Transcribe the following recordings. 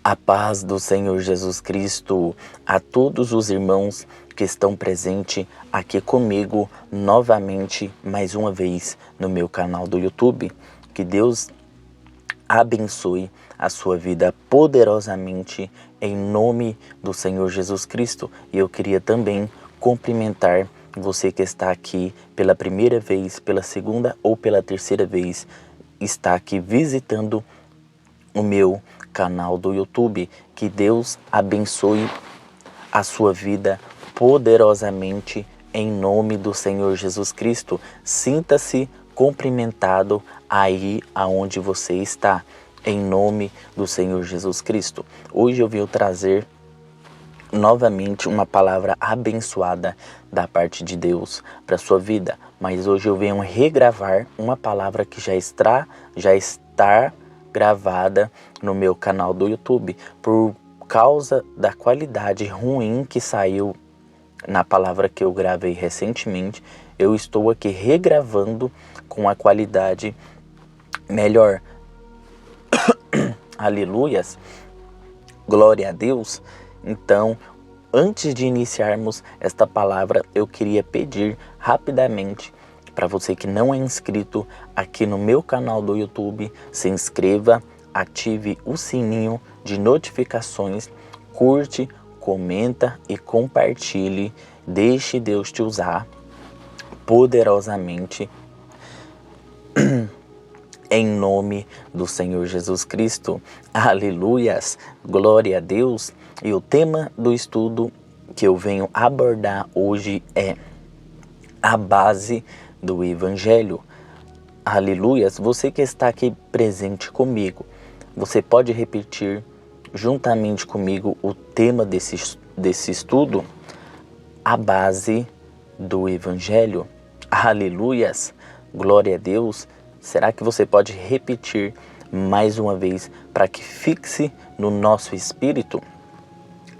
A paz do Senhor Jesus Cristo a todos os irmãos que estão presentes aqui comigo novamente, mais uma vez, no meu canal do YouTube. Que Deus abençoe a sua vida poderosamente em nome do Senhor Jesus Cristo. E eu queria também cumprimentar você que está aqui pela primeira vez, pela segunda ou pela terceira vez, está aqui visitando o meu canal do YouTube. Que Deus abençoe a sua vida poderosamente em nome do Senhor Jesus Cristo. Sinta-se cumprimentado aí aonde você está, em nome do Senhor Jesus Cristo. Hoje eu vim trazer novamente uma palavra abençoada da parte de Deus para sua vida, mas hoje eu venho regravar uma palavra que já está gravada no meu canal do YouTube por causa da qualidade ruim que saiu na palavra que eu gravei recentemente. Eu estou aqui regravando com a qualidade melhor. Aleluias, glória a Deus. Então, antes de iniciarmos esta palavra, eu queria pedir rapidamente para você que não é inscrito aqui no meu canal do YouTube, se inscreva, ative o sininho de notificações, curte, comenta e compartilhe. Deixe Deus te usar poderosamente em nome do Senhor Jesus Cristo. Aleluias, glória a Deus. E o tema do estudo que eu venho abordar hoje é a base do Evangelho. Aleluias, você que está aqui presente comigo, você pode repetir juntamente comigo o tema desse estudo? A base do Evangelho. Aleluias, glória a Deus. Será que você pode repetir mais uma vez para que fixe no nosso espírito?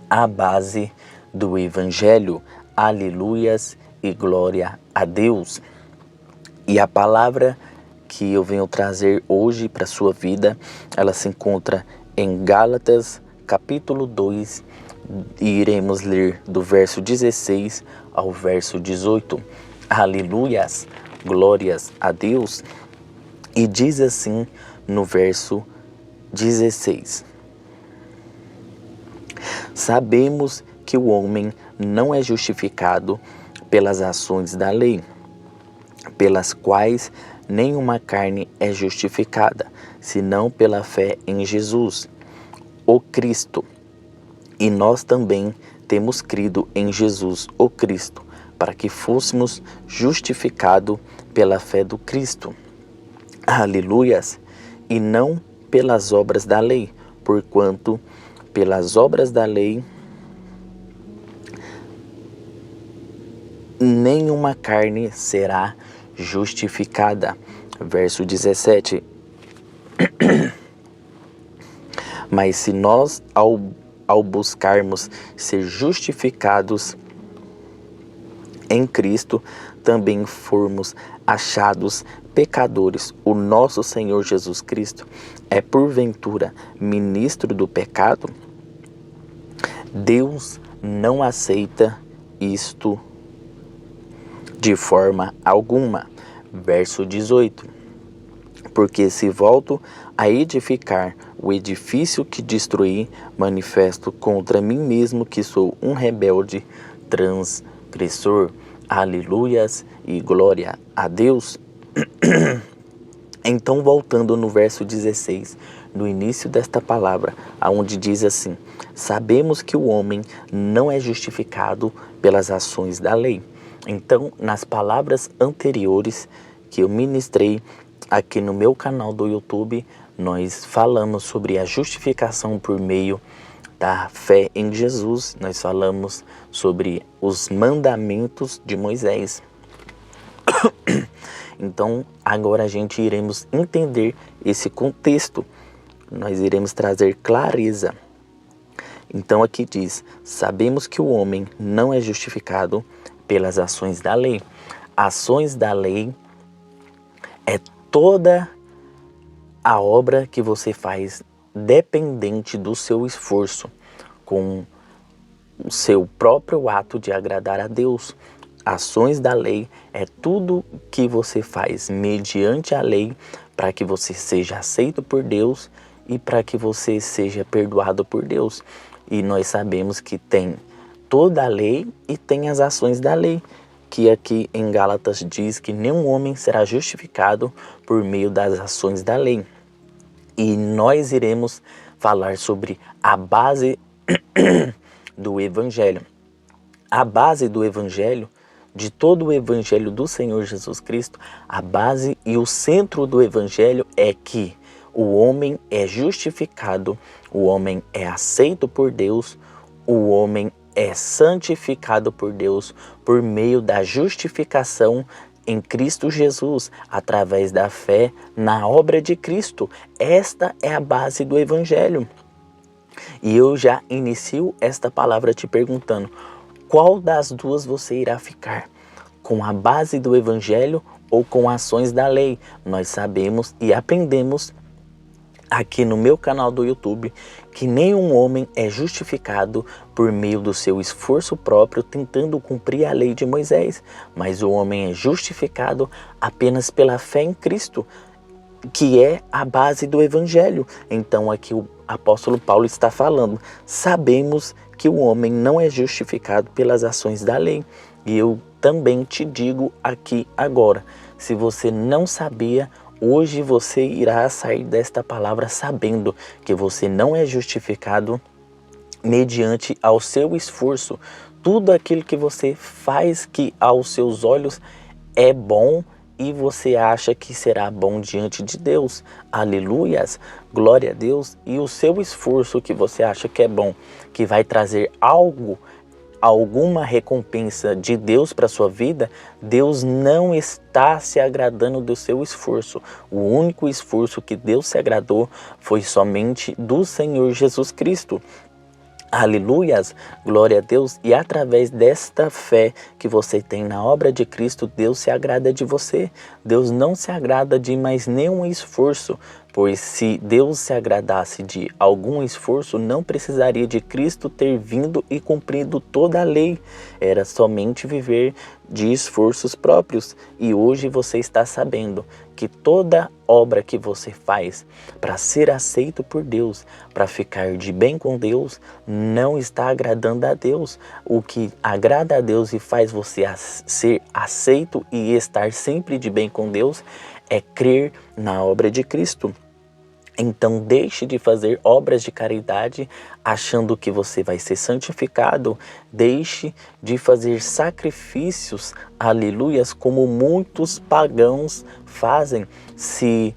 A base do Evangelho. Aleluias e glória a Deus. E a palavra que eu venho trazer hoje para a sua vida, ela se encontra em Gálatas capítulo 2 e iremos ler do verso 16 ao verso 18. Aleluias, glórias a Deus. E diz assim no verso 16: Sabemos que o homem não é justificado pelas ações da lei, pelas quais nenhuma carne é justificada, senão pela fé em Jesus, o Cristo. E nós também temos crido em Jesus, o Cristo, para que fôssemos justificados pela fé do Cristo. Aleluias! E não pelas obras da lei, porquanto pelas obras da lei nenhuma carne será justificada. Verso 17. Mas se nós, ao buscarmos ser justificados em Cristo, também formos achados pecadores, o nosso Senhor Jesus Cristo é porventura ministro do pecado? Deus não aceita isto de forma alguma. Verso 18. Porque se volto a edificar o edifício que destruí, manifesto contra mim mesmo que sou um rebelde transgressor. Aleluias e glória a Deus. Então, voltando no verso 16, no início desta palavra, aonde diz assim: sabemos que o homem não é justificado pelas ações da lei. Então, nas palavras anteriores que eu ministrei aqui no meu canal do YouTube, nós falamos sobre a justificação por meio da fé em Jesus. Nós falamos sobre os mandamentos de Moisés. Então, agora a gente iremos entender esse contexto. Nós iremos trazer clareza. Então aqui diz: sabemos que o homem não é justificado pelas ações da lei. Ações da lei é toda a obra que você faz dependente do seu esforço, com o seu próprio ato de agradar a Deus. Ações da lei é tudo que você faz mediante a lei para que você seja aceito por Deus e para que você seja perdoado por Deus. E nós sabemos que tem toda a lei e tem as ações da lei, que aqui em Gálatas diz que nenhum homem será justificado por meio das ações da lei. E nós iremos falar sobre a base do Evangelho. A base do Evangelho, de todo o Evangelho do Senhor Jesus Cristo, a base e o centro do Evangelho é que o homem é justificado, o homem é aceito por Deus, o homem é santificado por Deus por meio da justificação em Cristo Jesus, através da fé na obra de Cristo. Esta é a base do Evangelho. E eu já inicio esta palavra te perguntando: qual das duas você irá ficar? Com a base do Evangelho ou com ações da lei? Nós sabemos e aprendemos aqui no meu canal do YouTube que nenhum homem é justificado por meio do seu esforço próprio tentando cumprir a lei de Moisés, mas o homem é justificado apenas pela fé em Cristo, que é a base do Evangelho. Então aqui o apóstolo Paulo está falando: sabemos que o homem não é justificado pelas ações da lei. E eu também te digo aqui agora, se você não sabia, hoje você irá sair desta palavra sabendo que você não é justificado mediante ao seu esforço. Tudo aquilo que você faz que aos seus olhos é bom e você acha que será bom diante de Deus. Aleluias, glória a Deus. E o seu esforço que você acha que é bom, que vai trazer alguma recompensa de Deus para sua vida, Deus não está se agradando do seu esforço. O único esforço que Deus se agradou foi somente do Senhor Jesus Cristo. Aleluias, glória a Deus. E através desta fé que você tem na obra de Cristo, Deus se agrada de você. Deus não se agrada de mais nenhum esforço, pois se Deus se agradasse de algum esforço, não precisaria de Cristo ter vindo e cumprido toda a lei. Era somente viver de esforços próprios. E hoje você está sabendo que toda obra que você faz para ser aceito por Deus, para ficar de bem com Deus, não está agradando a Deus. O que agrada a Deus e faz você ser aceito e estar sempre de bem com Deus é crer na obra de Cristo. Então deixe de fazer obras de caridade achando que você vai ser santificado. Deixe de fazer sacrifícios, aleluias, como muitos pagãos fazem. Se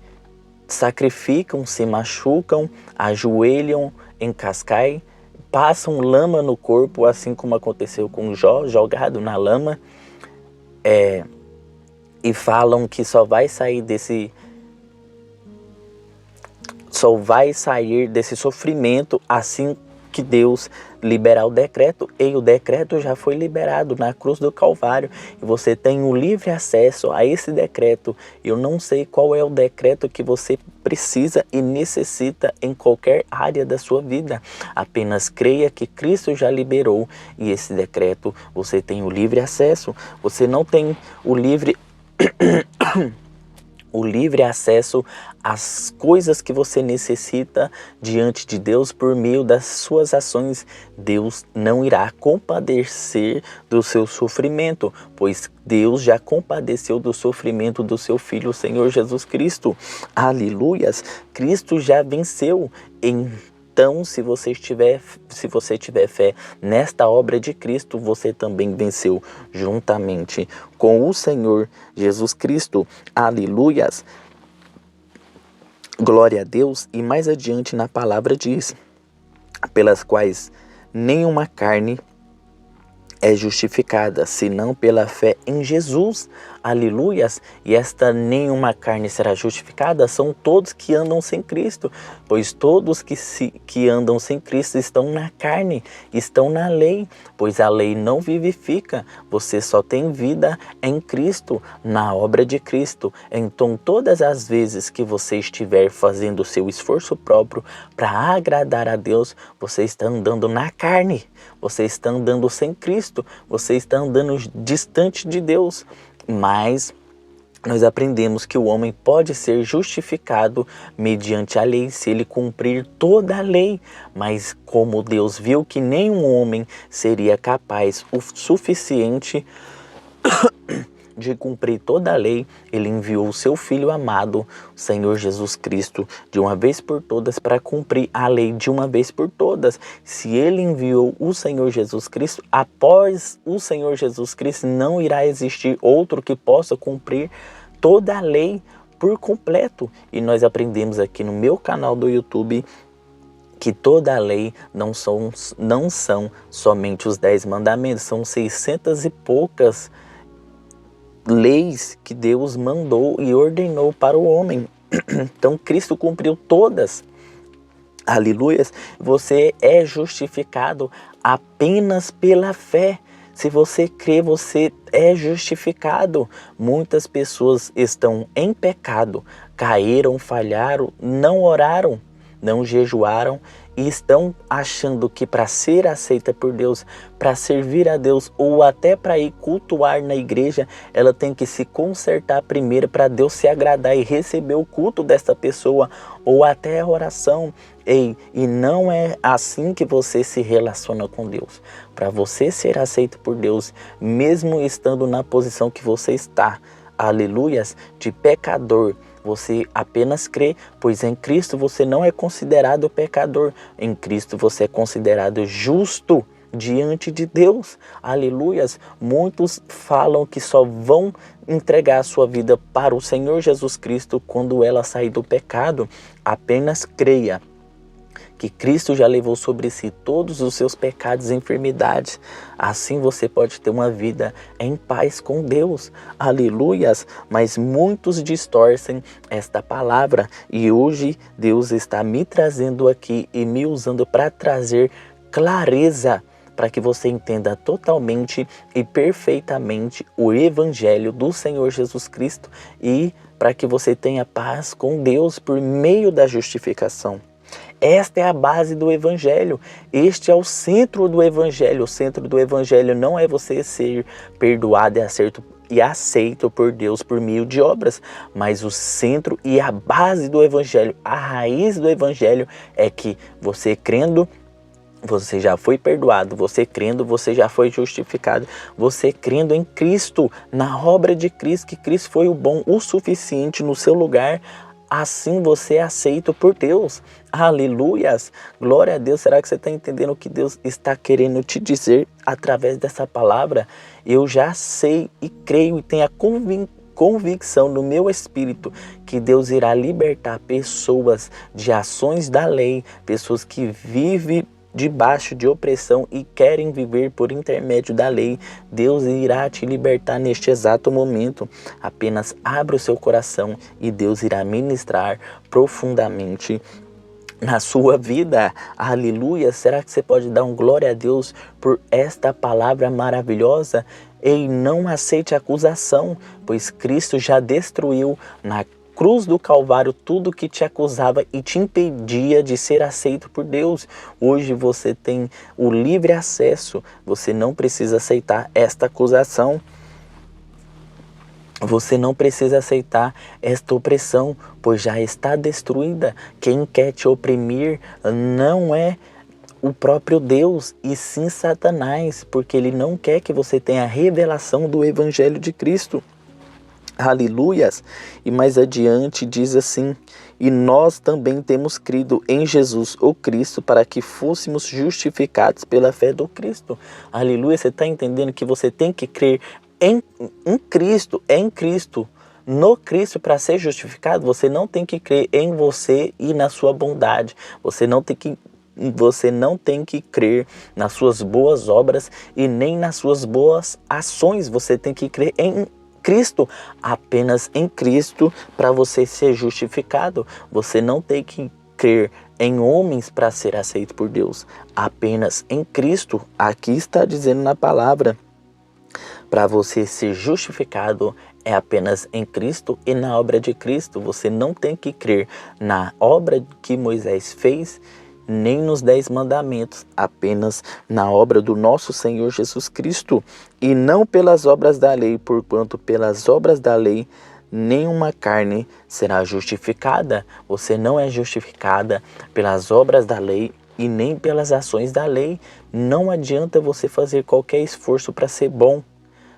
sacrificam, se machucam, ajoelham em Cascai, passam lama no corpo, assim como aconteceu com Jó, jogado na lama, e falam que só vai sair desse sofrimento assim que Deus liberar o decreto. E o decreto já foi liberado na cruz do Calvário e você tem o livre acesso a esse decreto. Eu não sei qual é o decreto que você precisa e necessita em qualquer área da sua vida. Apenas creia que Cristo já liberou e esse decreto você tem o livre acesso. Você não tem o livre acesso às coisas que você necessita diante de Deus por meio das suas ações. Deus não irá compadecer do seu sofrimento, pois Deus já compadeceu do sofrimento do seu Filho, o Senhor Jesus Cristo. Aleluias! Cristo já venceu. Então, se você tiver fé nesta obra de Cristo, você também venceu juntamente com o Senhor Jesus Cristo. Aleluias! Glória a Deus. E mais adiante na palavra diz: pelas quais nenhuma carne é justificada, senão pela fé em Jesus. aleluias, e esta nenhuma carne será justificada, são todos que andam sem Cristo, pois todos que andam sem Cristo estão na carne, estão na lei, pois a lei não vivifica, você só tem vida em Cristo, na obra de Cristo. Então todas as vezes que você estiver fazendo o seu esforço próprio para agradar a Deus, você está andando na carne, você está andando sem Cristo, você está andando distante de Deus. Mas nós aprendemos que o homem pode ser justificado mediante a lei se ele cumprir toda a lei. Mas como Deus viu que nenhum homem seria capaz o suficiente de cumprir toda a lei, ele enviou o seu Filho amado, o Senhor Jesus Cristo, de uma vez por todas, para cumprir a lei de uma vez por todas. Se ele enviou o Senhor Jesus Cristo, após o Senhor Jesus Cristo não irá existir outro que possa cumprir toda a lei por completo. E nós aprendemos aqui no meu canal do YouTube que toda a lei não são somente os 10 mandamentos, são 600 e poucas leis que Deus mandou e ordenou para o homem. Então Cristo cumpriu todas. Aleluias. Você é justificado apenas pela fé. Se você crê, você é justificado. Muitas pessoas estão em pecado, caíram, falharam, não oraram, não jejuaram e estão achando que para ser aceita por Deus, para servir a Deus ou até para ir cultuar na igreja, ela tem que se consertar primeiro para Deus se agradar e receber o culto dessa pessoa ou até a oração. Ei, e não é assim que você se relaciona com Deus. Para você ser aceito por Deus, mesmo estando na posição que você está, aleluias, de pecador, você apenas crê, pois em Cristo você não é considerado pecador. Em Cristo você é considerado justo diante de Deus. Aleluias. Muitos falam que só vão entregar a sua vida para o Senhor Jesus Cristo quando ela sair do pecado. Apenas creia que Cristo já levou sobre si todos os seus pecados e enfermidades. Assim você pode ter uma vida em paz com Deus. Aleluias! Mas muitos distorcem esta palavra e hoje Deus está me trazendo aqui e me usando para trazer clareza, para que você entenda totalmente e perfeitamente o Evangelho do Senhor Jesus Cristo e para que você tenha paz com Deus por meio da justificação. Esta é a base do Evangelho, este é o centro do Evangelho. O centro do Evangelho não é você ser perdoado e aceito por Deus por meio de obras, mas o centro e a base do Evangelho, a raiz do Evangelho é que você crendo, você já foi perdoado, você crendo, você já foi justificado, você crendo em Cristo, na obra de Cristo, que Cristo foi o bom o suficiente no seu lugar. Assim você é aceito por Deus. Aleluias! Glória a Deus. Será que você está entendendo o que Deus está querendo te dizer através dessa palavra? Eu já sei e creio e tenho a convicção no meu espírito que Deus irá libertar pessoas de ações da lei, pessoas que vivem debaixo de opressão e querem viver por intermédio da lei. Deus irá te libertar neste exato momento. Apenas abra o seu coração e Deus irá ministrar profundamente na sua vida. Aleluia! Será que você pode dar um glória a Deus por esta palavra maravilhosa? Ei, não aceite acusação, pois Cristo já destruiu na cruz do Calvário tudo que te acusava e te impedia de ser aceito por Deus. Hoje você tem o livre acesso, você não precisa aceitar esta acusação. Você não precisa aceitar esta opressão, pois já está destruída. Quem quer te oprimir não é o próprio Deus, e sim Satanás, porque ele não quer que você tenha a revelação do Evangelho de Cristo. Aleluias! E mais adiante diz assim: e nós também temos crido em Jesus, o Cristo, para que fôssemos justificados pela fé do Cristo. Aleluia! Você está entendendo que você tem que crer em Cristo, no Cristo para ser justificado? Você não tem que crer em você e na sua bondade. Você não tem que crer nas suas boas obras e nem nas suas boas ações. Você tem que crer em Cristo, apenas em Cristo para você ser justificado. Você não tem que crer em homens para ser aceito por Deus, apenas em Cristo. Aqui está dizendo na palavra, para você ser justificado é apenas em Cristo e na obra de Cristo. Você não tem que crer na obra que Moisés fez, nem nos 10 mandamentos, apenas na obra do nosso Senhor Jesus Cristo, e não pelas obras da lei, porquanto pelas obras da lei nenhuma carne será justificada. Você não é justificada pelas obras da lei e nem pelas ações da lei. Não adianta você fazer qualquer esforço para ser bom.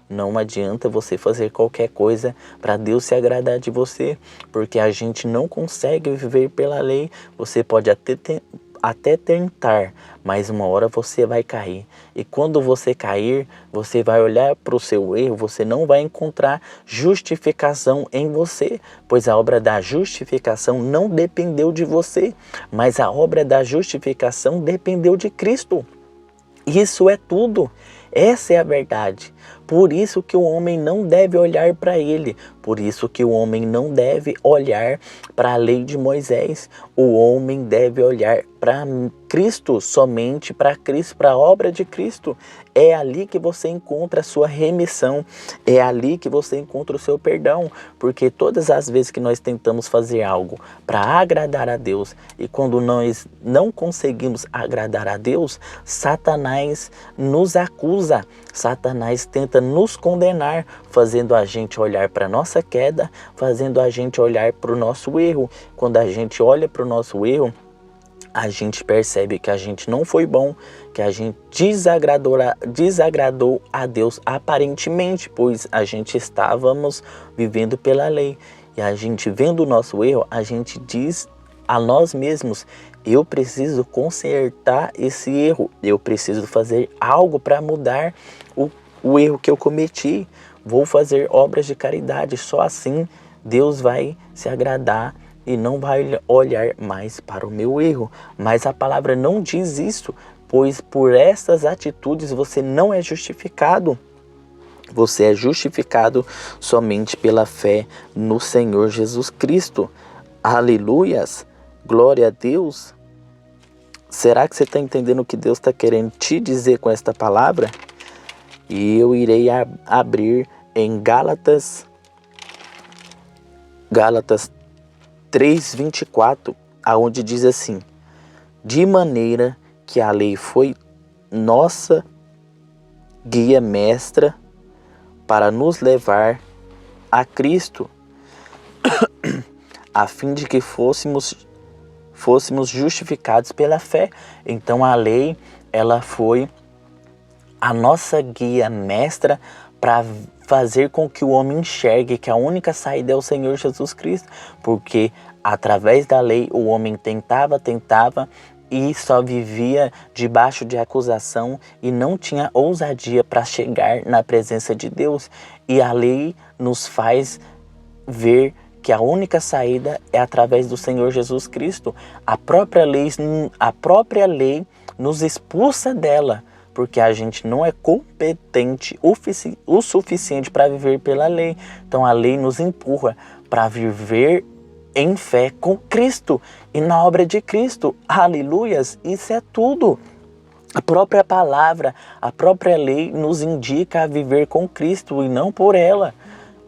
Não adianta você fazer qualquer coisa para Deus se agradar de você, porque a gente não consegue viver pela lei. Você pode até tentar, mas uma hora você vai cair. E quando você cair, você vai olhar para o seu erro, você não vai encontrar justificação em você, pois a obra da justificação não dependeu de você, mas a obra da justificação dependeu de Cristo. Isso é tudo. Essa é a verdade. Por isso que o homem não deve olhar para ele. Por isso que o homem não deve olhar para a lei de Moisés. O homem deve olhar para Cristo, somente para Cristo, para a obra de Cristo. É ali que você encontra a sua remissão. É ali que você encontra o seu perdão. Porque todas as vezes que nós tentamos fazer algo para agradar a Deus, e quando nós não conseguimos agradar a Deus, Satanás nos acusa. Satanás tenta nos condenar, fazendo a gente olhar para a nossa queda, fazendo a gente olhar para o nosso erro. Quando a gente olha para o nosso erro, a gente percebe que a gente não foi bom, que a gente desagradou a Deus aparentemente, pois a gente estávamos vivendo pela lei. E a gente vendo o nosso erro, a gente diz a nós mesmos: eu preciso consertar esse erro, eu preciso fazer algo para mudar o erro que eu cometi, vou fazer obras de caridade, só assim Deus vai se agradar e não vai olhar mais para o meu erro. Mas a palavra não diz isso, pois por essas atitudes você não é justificado. Você é justificado somente pela fé no Senhor Jesus Cristo. Aleluias! Glória a Deus! Será que você está entendendo o que Deus está querendo te dizer com esta palavra? E eu irei abrir em Gálatas 3:24, aonde diz assim: de maneira que a lei foi nossa guia mestra para nos levar a Cristo, a fim de que fôssemos justificados pela fé. Então a lei, ela foi a nossa guia mestra para fazer com que o homem enxergue que a única saída é o Senhor Jesus Cristo, porque através da lei o homem tentava e só vivia debaixo de acusação e não tinha ousadia para chegar na presença de Deus. E a lei nos faz ver que a única saída é através do Senhor Jesus Cristo. A própria lei nos expulsa dela, porque a gente não é competente o suficiente para viver pela lei. Então a lei nos empurra para viver em fé com Cristo e na obra de Cristo. Aleluias! Isso é tudo. A própria palavra, a própria lei nos indica a viver com Cristo e não por ela.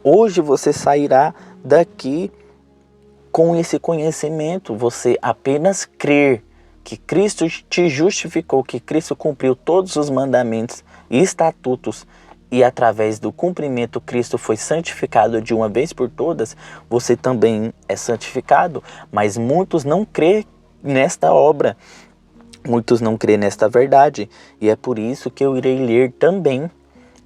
Hoje você sairá daqui com esse conhecimento. Você apenas crer que Cristo te justificou, que Cristo cumpriu todos os mandamentos e estatutos, e através do cumprimento Cristo foi santificado de uma vez por todas, você também é santificado. Mas muitos não crêem nesta obra, muitos não crêem nesta verdade, e é por isso que eu irei ler também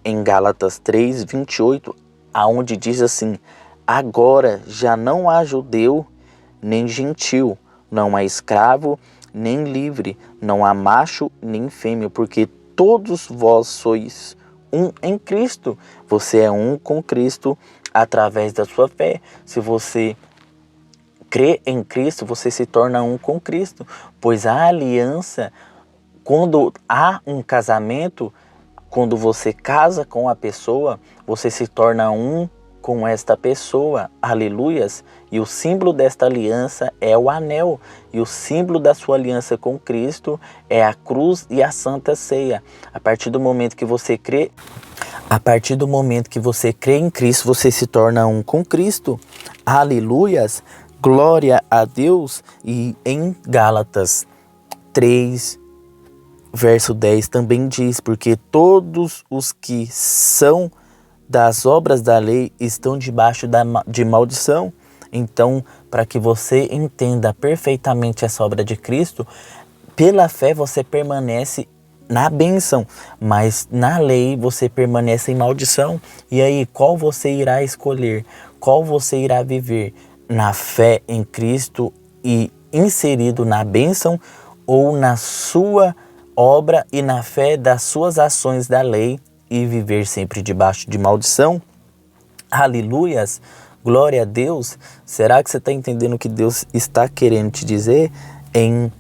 em Gálatas 3:28, aonde diz assim: agora já não há judeu nem gentil, não há escravo nem livre, não há macho nem fêmea, porque todos vós sois um em Cristo. Você é um com Cristo através da sua fé. Se você crê em Cristo, você se torna um com Cristo, pois a aliança, quando há um casamento, quando você casa com a pessoa, você se torna um com esta pessoa, aleluias, e o símbolo desta aliança é o anel, e o símbolo da sua aliança com Cristo é a cruz e a Santa Ceia. A partir do momento que você crê em Cristo, você se torna um com Cristo, aleluias, glória a Deus. E em Gálatas 3, verso 10 também diz, porque todos os que são das obras da lei estão debaixo de maldição. Então, para que você entenda perfeitamente essa obra de Cristo, pela fé você permanece na bênção, mas na lei você permanece em maldição. E aí, qual você irá escolher? Qual você irá viver? Na fé em Cristo e inserido na bênção, ou na sua obra e na fé das suas ações da lei e viver sempre debaixo de maldição? Aleluias, glória a Deus. Será que você está entendendo o que Deus está querendo te dizer? Em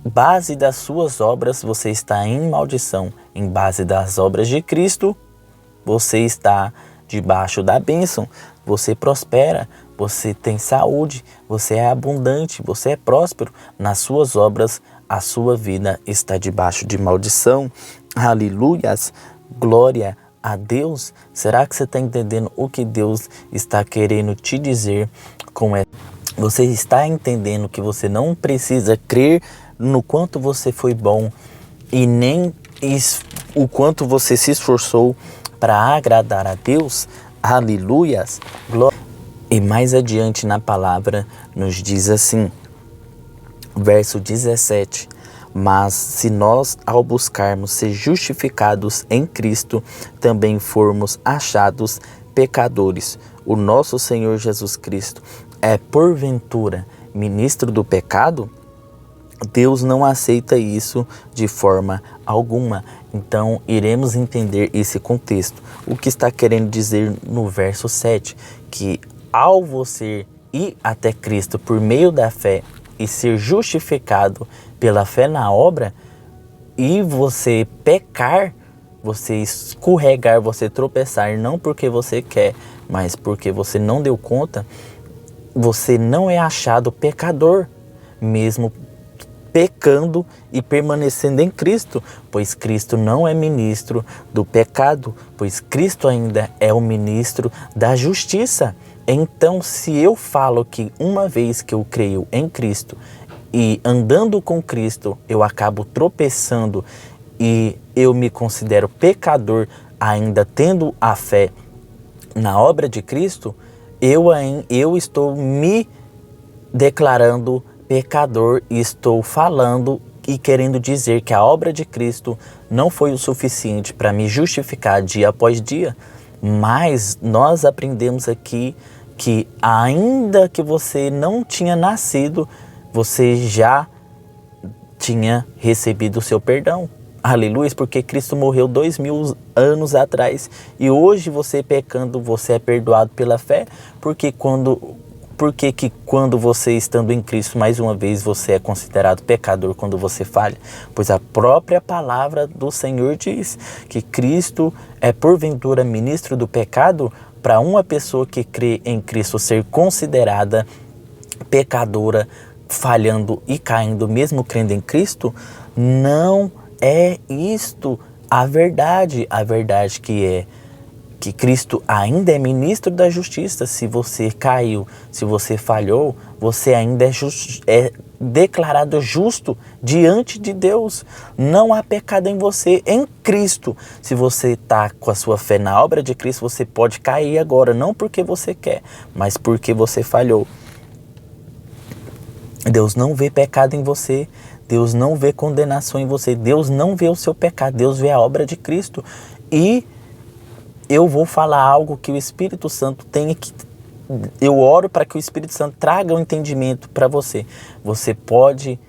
base das suas obras, você está em maldição. Em base das obras de Cristo, você está debaixo da bênção. Você prospera, você tem saúde, você é abundante, você é próspero. Nas suas obras, a sua vida está debaixo de maldição. Aleluias, glória a Deus. Será que você está entendendo o que Deus está querendo te dizer com essa? Você está entendendo que você não precisa crer no quanto você foi bom e nem o quanto você se esforçou para agradar a Deus? Aleluias, glória. E mais adiante na palavra nos diz assim, verso 17, mas se nós, ao buscarmos ser justificados em Cristo, também formos achados pecadores, o nosso Senhor Jesus Cristo é porventura ministro do pecado? Deus não aceita isso de forma alguma. Então, iremos entender esse contexto. O que está querendo dizer no verso 7? Que ao você ir até Cristo por meio da fé e ser justificado pela fé na obra, e você pecar, você escorregar, você tropeçar, não porque você quer, mas porque você não deu conta, você não é achado pecador, mesmo pecando e permanecendo em Cristo, pois Cristo não é ministro do pecado, pois Cristo ainda é o ministro da justiça. Então, se eu falo que uma vez que eu creio em Cristo e andando com Cristo, eu acabo tropeçando e eu me considero pecador ainda tendo a fé na obra de Cristo, eu estou me declarando pecador e estou falando e querendo dizer que a obra de Cristo não foi o suficiente para me justificar dia após dia. Mas nós aprendemos aqui que ainda que você não tinha nascido, você já tinha recebido o seu perdão. Aleluia, porque Cristo morreu 2000 anos atrás e hoje você pecando, você é perdoado pela fé, porque quando você estando em Cristo, mais uma vez, você é considerado pecador quando você falha? Pois a própria palavra do Senhor diz que Cristo é porventura ministro do pecado. Para uma pessoa que crê em Cristo ser considerada pecadora, falhando e caindo, mesmo crendo em Cristo, não é isto a verdade. A verdade que é que Cristo ainda é ministro da justiça. Se você caiu, se você falhou, você ainda é declarado justo diante de Deus. Não há pecado em você, em Cristo. Se você está com a sua fé na obra de Cristo, você pode cair agora, não porque você quer, mas porque você falhou. Deus não vê pecado em você, Deus não vê condenação em você, Deus não vê o seu pecado, Deus vê a obra de Cristo. E eu vou falar algo que o Espírito Santo tenha que... Eu oro para que o Espírito Santo traga o entendimento para você. Você pode,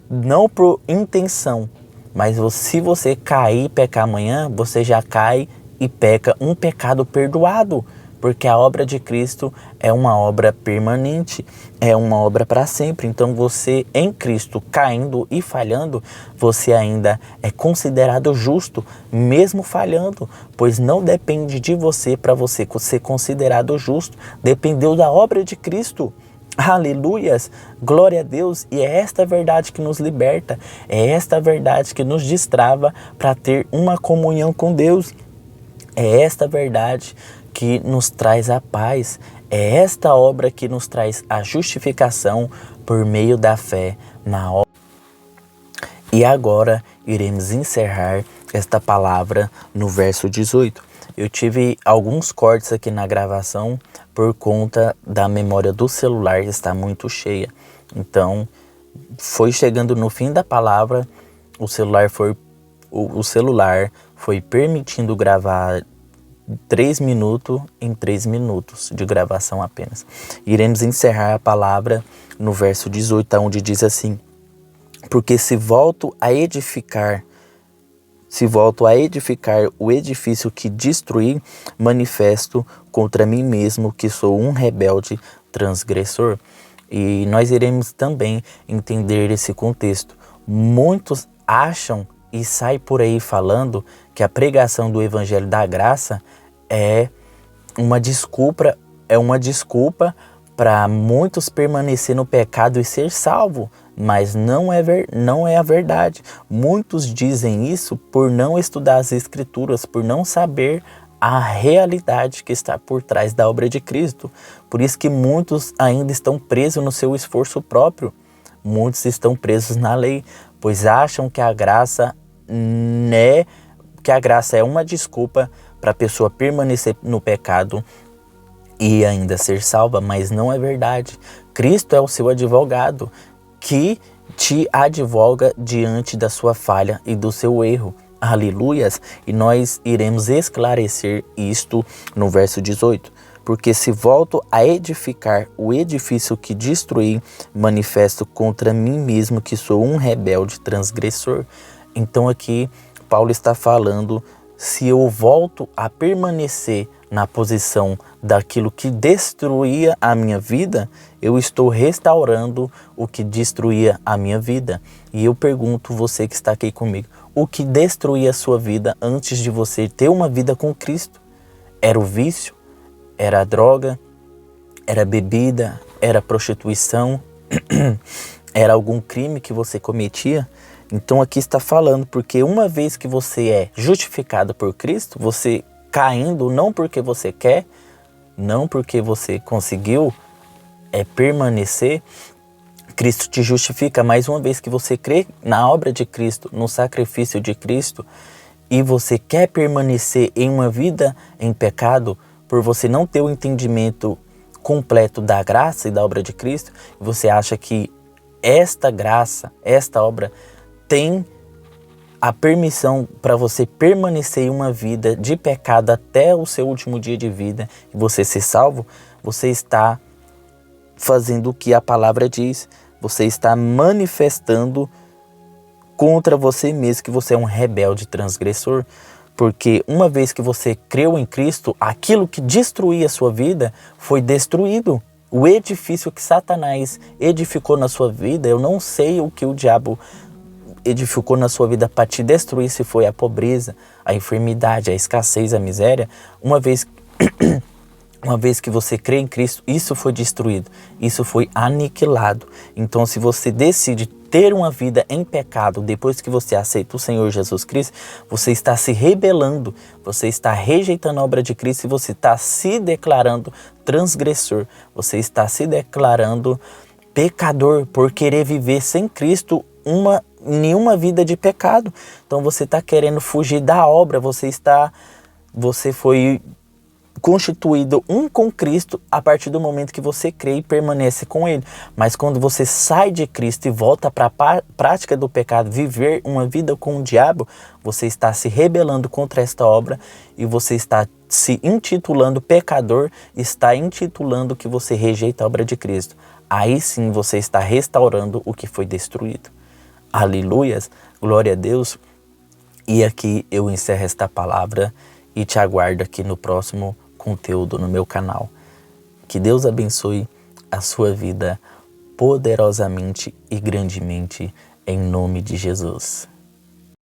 não por intenção, mas se você cair e pecar amanhã, você já cai e peca um pecado perdoado. Porque a obra de Cristo é uma obra permanente, é uma obra para sempre. Então você em Cristo caindo e falhando, você ainda é considerado justo, mesmo falhando, pois não depende de você para você ser considerado justo, dependeu da obra de Cristo. Aleluias, glória a Deus. E é esta verdade que nos liberta, é esta verdade que nos destrava para ter uma comunhão com Deus. É esta verdade que nos traz a paz, é esta obra que nos traz a justificação por meio da fé na obra. E agora iremos encerrar esta palavra no verso 18. Eu tive alguns cortes aqui na gravação por conta da memória do celular que está muito cheia. Então, foi chegando no fim da palavra, o celular foi permitindo gravar 3 minutos em 3 minutos de gravação apenas. Iremos encerrar a palavra no verso 18, onde diz assim: porque se volto a edificar o edifício que destruí, manifesto contra mim mesmo que sou um rebelde transgressor. E nós iremos também entender esse contexto. Muitos acham e saem por aí falando que a pregação do Evangelho da Graça é uma desculpa para muitos permanecer no pecado e ser salvo. Mas não é a verdade. Muitos dizem isso por não estudar as Escrituras, por não saber a realidade que está por trás da obra de Cristo. Por isso que muitos ainda estão presos no seu esforço próprio. Muitos estão presos na lei, pois acham que a graça é uma desculpa para a pessoa permanecer no pecado e ainda ser salva, mas não é verdade. Cristo é o seu advogado, que te advoga diante da sua falha e do seu erro. Aleluias! E nós iremos esclarecer isto no verso 18. Porque se volto a edificar o edifício que destruí, manifesto contra mim mesmo que sou um rebelde transgressor. Então aqui Paulo está falando, se eu volto a permanecer na posição daquilo que destruía a minha vida, eu estou restaurando o que destruía a minha vida. E eu pergunto, você que está aqui comigo, o que destruía a sua vida antes de você ter uma vida com Cristo? Era o vício? Era a droga? Era a bebida? Era a prostituição? Era algum crime que você cometia? Então aqui está falando, porque uma vez que você é justificado por Cristo, você caindo não porque você quer, não porque você conseguiu permanecer, Cristo te justifica. Mas uma vez que você crê na obra de Cristo, no sacrifício de Cristo, e você quer permanecer em uma vida em pecado, por você não ter o entendimento completo da graça e da obra de Cristo, você acha que esta graça, esta obra tem a permissão para você permanecer em uma vida de pecado até o seu último dia de vida e você ser salvo, você está fazendo o que a palavra diz, você está manifestando contra você mesmo que você é um rebelde transgressor, porque uma vez que você creu em Cristo, aquilo que destruía a sua vida foi destruído. O edifício que Satanás edificou na sua vida, eu não sei o que o diabo edificou na sua vida para te destruir, se foi a pobreza, a enfermidade, a escassez, a miséria. Uma vez que você crê em Cristo, isso foi destruído, isso foi aniquilado. Então, se você decide ter uma vida em pecado depois que você aceita o Senhor Jesus Cristo, você está se rebelando, você está rejeitando a obra de Cristo e você está se declarando transgressor, você está se declarando pecador por querer viver sem Cristo nenhuma vida de pecado. Então você está querendo fugir da obra, você foi constituído um com Cristo a partir do momento que você crê e permanece com Ele. Mas quando você sai de Cristo e volta para a prática do pecado, viver uma vida com o diabo, você está se rebelando contra esta obra e você está se intitulando pecador, está intitulando que você rejeita a obra de Cristo. Aí sim você está restaurando o que foi destruído. Aleluias, glória a Deus. E aqui eu encerro esta palavra e te aguardo aqui no próximo conteúdo no meu canal. Que Deus abençoe a sua vida poderosamente e grandemente, em nome de Jesus.